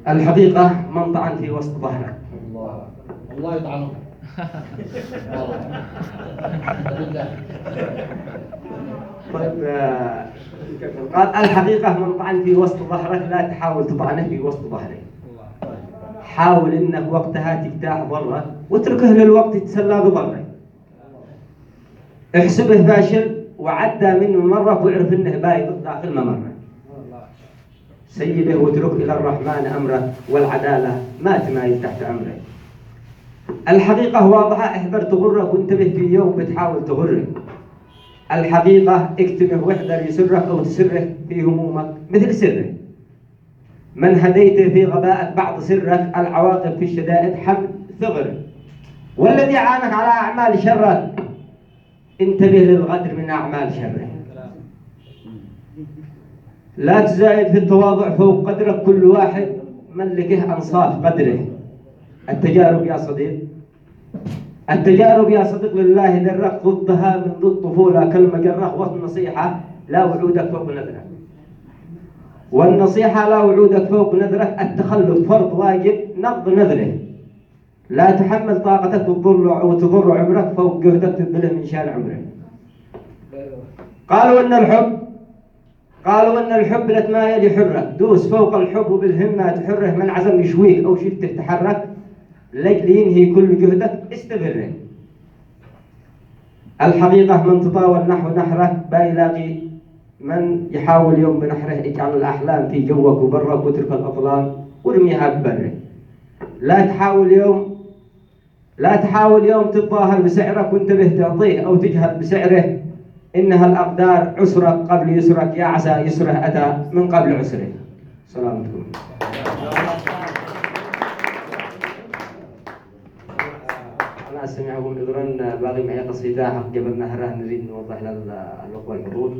الحقيقة من طعن في وسط ظهرك. الله يطعنه. طيب قال الحقيقة من طعن في وسط ظهرك لا تحاول تطعنه في وسط ظهرك. حاول انك وقتها تجتاح ضرك واتركه للوقت يتسلى بضرك. احسبه فاشل وعدى منه مرة واعرف انه بايض داخل ممره. سيبه واترك الى الرحمن امره، والعدالة ما تمايل تحت امره. الحقيقة واضحة، احذر تغرك وانتبه في يوم بتحاول تغرك. الحقيقة اكتمه واحذر يسرك او تسره في همومك مثل سره. من هديته في غبائك بعض سرك، العواقب في الشدائد حمد ثغر. والذي عانك على اعمال شرك، انتبه للغدر من اعمال شره. لا تزايد في التواضع فوق قدرك، كل واحد ملكه انصاف قدره. التجارب يا صديق، التجارب يا صديق لله درك، ضدها منذ الطفولة كالمجرة. والنصيحة لا وعودك فوق نذرك، والنصيحة لا وعودك فوق نذرك. التخلف فرض واجب نقض نذره. لا تحمل طاقتك وتضر عمرك فوق جهدك تبذله من شان عمرك. قالوا ان الحب لتمايل يحرك، دوس فوق الحب وبالهمة تحره. من عزم يشويك او شفته تحرك، لجل ينهي كل جهدك استمر. الحقيقة من تطاول نحو نحرك بايلاقي من يحاول يوم بنحره. اجعل الأحلام في جوك وبرك واترك الأطلال وارميها ببره. لا تحاول يوم تتظاهر بسعرك وانتبه تعطيه أو تجهل بسعره. إنها الأقدار عسرك قبل يسرك، يا عسى يسره أتى من قبل عسره. سلامتكم. أنا أستمعكم عذرا، باقي معي قصيدة حق جبل نهره نريد نوضح للأخوة الحضور.